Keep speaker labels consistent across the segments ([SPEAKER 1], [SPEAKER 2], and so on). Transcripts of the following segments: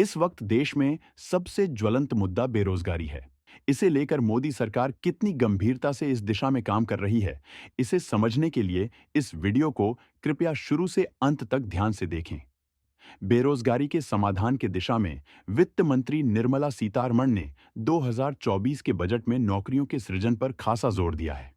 [SPEAKER 1] इस वक्त देश में सबसे ज्वलंत मुद्दा बेरोजगारी है। इसे लेकर मोदी सरकार कितनी गंभीरता से इस दिशा में काम कर रही है, इसे समझने के लिए इस वीडियो को कृपया शुरू से अंत तक ध्यान से देखें। बेरोजगारी के समाधान की दिशा में वित्त मंत्री निर्मला सीतारमण ने 2024 के बजट में नौकरियों के सृजन पर खासा जोर दिया है।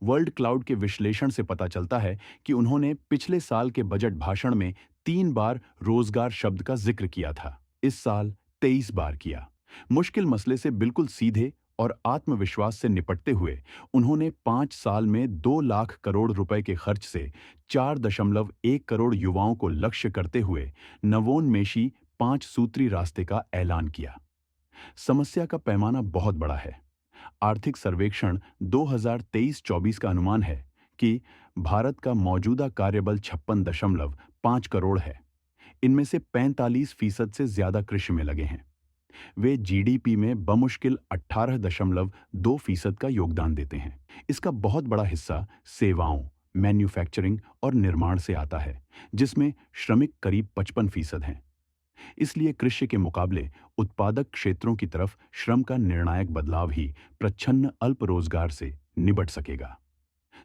[SPEAKER 1] वर्ल्ड क्लाउड के विश्लेषण से पता चलता है कि उन्होंने पिछले साल के बजट भाषण में 3 बार रोजगार शब्द का जिक्र किया था। इस साल 23 बार किया। मुश्किल मसले से बिल्कुल सीधे और आत्मविश्वास से निपटते हुए उन्होंने 5 साल में 2 लाख करोड़ रुपए के खर्च से 4.1 करोड़ युवाओं को लक्ष्य करते हुए नवोन्मेषी 5 सूत्री रास्ते का ऐलान किया। समस्या का पैमाना बहुत बड़ा है। आर्थिक सर्वेक्षण 2023-24 का अनुमान है कि भारत का मौजूदा कार्यबल 56.5 करोड़ है। इनमें से 45% से ज्यादा कृषि में लगे हैं। वे जीडीपी में बमुश्किल 18.2% का योगदान देते हैं। इसका बहुत बड़ा हिस्सा सेवाओं, मैन्युफैक्चरिंग और निर्माण से आता है, जिसमें श्रमिक करीब 55% हैं। इसलिए कृषि के मुकाबले उत्पादक क्षेत्रों की तरफ श्रम का निर्णायक बदलाव ही प्रच्छन्न अल्प रोजगार से निबट सकेगा।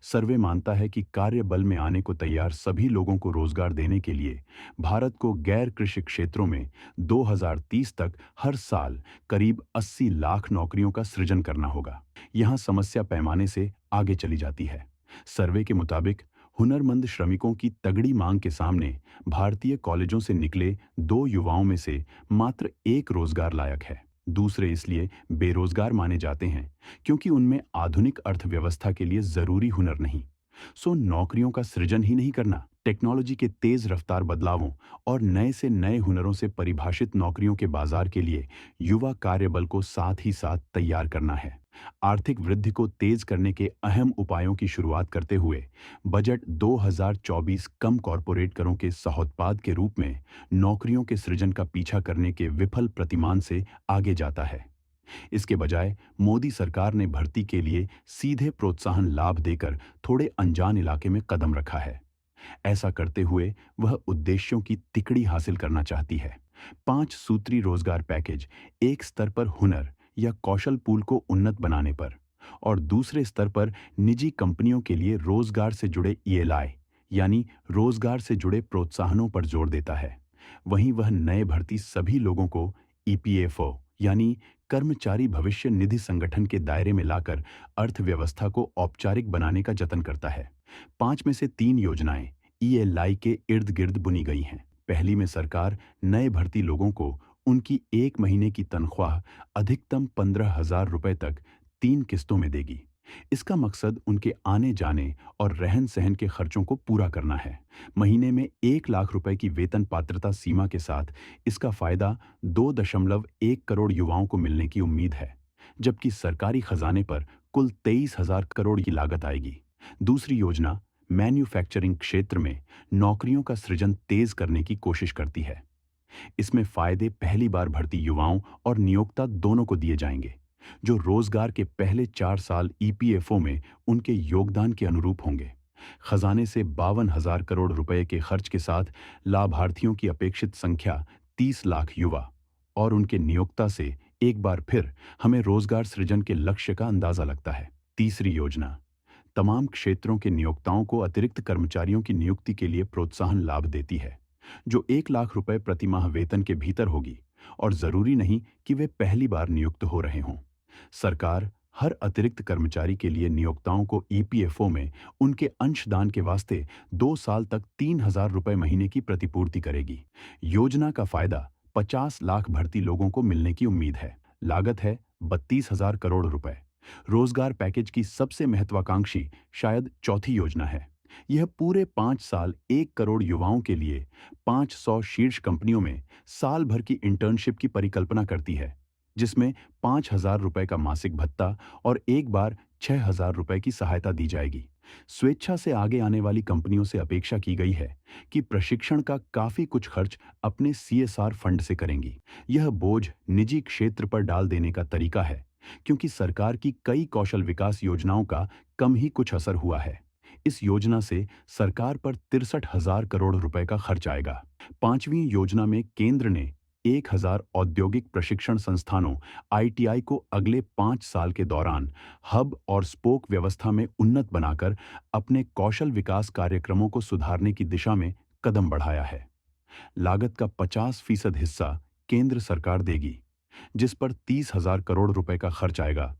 [SPEAKER 1] सर्वे मानता है कि कार्य बल में आने को तैयार सभी लोगों को रोजगार देने के लिए भारत को गैर कृषि क्षेत्रों में 2030 तक हर साल करीब 80 लाख नौकरियों का सृजन करना होगा। यहाँ समस्या पैमाने से आगे चली जाती है। सर्वे के मुताबिक हुनरमंद श्रमिकों की तगड़ी मांग के सामने भारतीय कॉलेजों से निकले 2 युवाओं में से मात्र एक रोजगार लायक है। दूसरे इसलिए बेरोजगार माने जाते हैं क्योंकि उनमें आधुनिक अर्थव्यवस्था के लिए जरूरी हुनर नहीं। सो नौकरियों का सृजन ही नहीं करना, टेक्नोलॉजी के तेज रफ्तार बदलावों और नए से नए हुनरों से परिभाषित नौकरियों के बाजार के लिए युवा कार्यबल को साथ ही साथ तैयार करना है। आर्थिक वृद्धि को तेज करने के अहम उपायों की शुरुआत करते हुए बजट 2024 कम कॉरपोरेट करों के सहोत्पाद के रूप में नौकरियों के सृजन का पीछा करने के विफल प्रतिमान से आगे जाता है। इसके बजाय मोदी सरकार ने भर्ती के लिए सीधे प्रोत्साहन लाभ देकर थोड़े अनजान इलाके में कदम रखा है। ऐसा करते हुए वह उद्देश्यों की तिकड़ी हासिल करना चाहती है। 5 सूत्री रोजगार पैकेज एक स्तर पर हुनर या कौशल पूल को उन्नत बनाने पर और दूसरे स्तर पर निजी कंपनियों के लिए रोजगार से जुड़े ईएलआई यानी रोजगार से जुड़े प्रोत्साहनों पर जोर देता है। वहीं वह नए भर्ती सभी लोगों को ईपीएफओ यानी कर्मचारी भविष्य निधि संगठन के दायरे में लाकर अर्थव्यवस्था को औपचारिक बनाने का जतन करता है। 5 में से 3 योजनाएं ईएलआई के इर्द गिर्द बुनी गई हैं। पहली में सरकार नए भर्ती लोगों को उनकी 1 महीने की तनख्वाह अधिकतम 15,000 रुपए तक 3 किस्तों में देगी। इसका मकसद उनके आने जाने और रहन सहन के खर्चों को पूरा करना है। महीने में 1 लाख रुपए की वेतन पात्रता सीमा के साथ इसका फायदा 2.1 करोड़ युवाओं को मिलने की उम्मीद है, जबकि सरकारी खजाने पर कुल 23,000 करोड़ की लागत आएगी। दूसरी योजना मैन्युफैक्चरिंग क्षेत्र में नौकरियों का सृजन तेज करने की कोशिश करती है। इसमें फायदे पहली बार भर्ती युवाओं और नियोक्ता दोनों को दिए जाएंगे, जो रोजगार के पहले 4 साल ईपीएफओ में उनके योगदान के अनुरूप होंगे। खजाने से 52,000 करोड़ रुपए के खर्च के साथ लाभार्थियों की अपेक्षित संख्या 30 लाख युवा और उनके नियोक्ता से एक बार फिर हमें रोजगार सृजन के लक्ष्य का अंदाजा लगता है। तीसरी योजना तमाम क्षेत्रों के नियोक्ताओं को अतिरिक्त कर्मचारियों की नियुक्ति के लिए प्रोत्साहन लाभ देती है, जो 1 लाख रुपए प्रति माह वेतन के भीतर होगी और जरूरी नहीं कि वे पहली बार नियुक्त हो रहे हों। सरकार हर अतिरिक्त कर्मचारी के लिए नियोक्ताओं को ईपीएफओ में उनके अंशदान के वास्ते 2 साल तक 3,000 रुपए महीने की प्रतिपूर्ति करेगी। योजना का फायदा 50 लाख भर्ती लोगों को मिलने की उम्मीद है। लागत है 32,000 करोड़ रुपए। रोजगार पैकेज की सबसे महत्वाकांक्षी शायद चौथी योजना है। यह पूरे 5 साल 1 करोड़ युवाओं के लिए 500 शीर्ष कंपनियों में साल भर की इंटर्नशिप की परिकल्पना करती है, जिसमें 5,000 रुपए का मासिक भत्ता और एक बार 6,000 रुपए की सहायता दी जाएगी। स्वेच्छा से आगे आने वाली कंपनियों से अपेक्षा की गई है कि प्रशिक्षण का काफी कुछ खर्च अपने सीएसआर फंड से करेंगी। यह बोझ निजी क्षेत्र पर डाल देने का तरीका है, क्योंकि सरकार की कई कौशल विकास योजनाओं का कम ही कुछ असर हुआ है। इस योजना से सरकार पर 63,000 करोड़ रुपए का खर्च आएगा। 5वीं योजना में केंद्र ने 1000 औद्योगिक प्रशिक्षण संस्थानों आईटीआई को अगले 5 साल के दौरान हब और स्पोक व्यवस्था में उन्नत बनाकर अपने कौशल विकास कार्यक्रमों को सुधारने की दिशा में कदम बढ़ाया है। लागत का 50% हिस्सा केंद्र सरकार देगी, जिस पर 30,000 करोड़ रुपए का खर्च आएगा।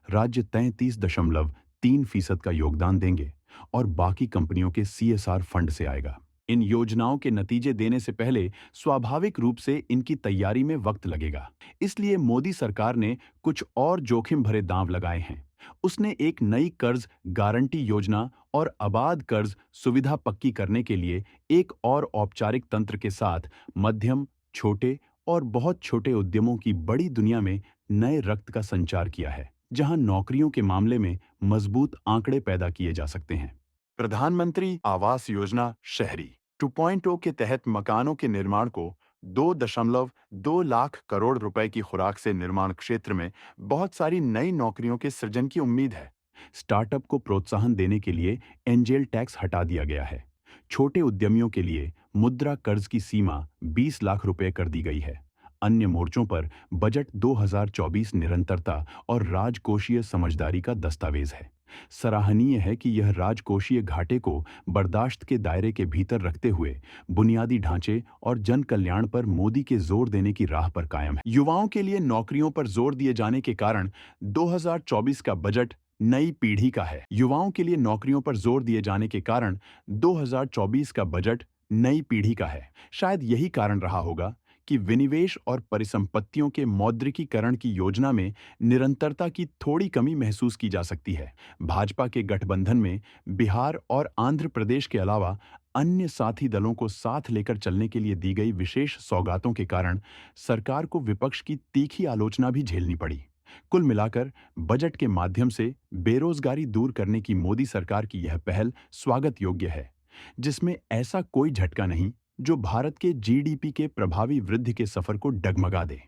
[SPEAKER 1] राज्य 33.3% का योगदान देंगे और बाकी कंपनियों के सीएसआर फंड से आएगा। इन योजनाओं के नतीजे देने से पहले स्वाभाविक रूप से इनकी तैयारी में वक्त लगेगा। इसलिए मोदी सरकार ने कुछ और जोखिम भरे दांव लगाए हैं। उसने एक नई कर्ज गारंटी योजना और आबाद कर्ज सुविधा पक्की करने के लिए एक और औपचारिक तंत्र के साथ मध्यम, छोटे और बहुत छोटे उद्यमों की बड़ी दुनिया में नए रक्त का संचार किया है, जहां नौकरियों के मामले में मजबूत आंकड़े पैदा किए जा सकते हैं। प्रधानमंत्री आवास योजना शहरी 2.0 के तहत मकानों के निर्माण को 2.2 लाख करोड़ रुपए की खुराक से निर्माण क्षेत्र में बहुत सारी नई नौकरियों के सृजन की उम्मीद है। स्टार्टअप को प्रोत्साहन देने के लिए एंजेल टैक्स हटा दिया गया है। छोटे उद्यमियों के लिए मुद्रा कर्ज की सीमा 20 लाख रुपए कर दी गई है। अन्य मोर्चों पर बजट 2024 निरंतरता और राजकोषीय समझदारी का दस्तावेज है। सराहनीय है कि यह राजकोषीय घाटे को बर्दाश्त के दायरे के भीतर रखते हुए बुनियादी ढांचे और जन कल्याण पर मोदी के जोर देने की राह पर कायम है। युवाओं के लिए नौकरियों पर जोर दिए जाने के कारण 2024 का बजट नई पीढ़ी का है। युवाओं के लिए नौकरियों पर जोर दिए जाने के कारण 2024 का बजट नई पीढ़ी का है। शायद यही कारण रहा होगा कि विनिवेश और परिसंपत्तियों के मौद्रिकीकरण की योजना में निरंतरता की थोड़ी कमी महसूस की जा सकती है। भाजपा के गठबंधन में बिहार और आंध्र प्रदेश के अलावा अन्य साथी दलों को साथ लेकर चलने के लिए दी गई विशेष सौगातों के कारण सरकार को विपक्ष की तीखी आलोचना भी झेलनी पड़ी। कुल मिलाकर बजट के माध्यम से बेरोजगारी दूर करने की मोदी सरकार की यह पहल स्वागत योग्य है, जिसमें ऐसा कोई झटका नहीं जो भारत के जीडीपी के प्रभावी वृद्धि के सफर को डगमगा दे।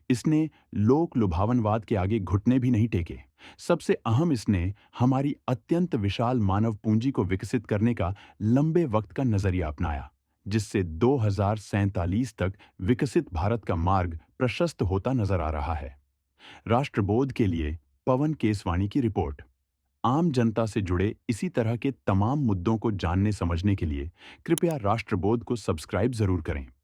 [SPEAKER 1] इसने लोक लुभावनवाद के आगे घुटने भी नहीं टेके। सबसे अहम, इसने हमारी अत्यंत विशाल मानव पूंजी को विकसित करने का लंबे वक्त का नजरिया अपनाया, जिससे 2047 तक विकसित भारत का मार्ग प्रशस्त होता नजर आ रहा है। राष्ट्रबोध के लिए पवन केसवानी की रिपोर्ट। आम जनता से जुड़े इसी तरह के तमाम मुद्दों को जानने समझने के लिए कृपया राष्ट्रबोध को सब्सक्राइब जरूर करें।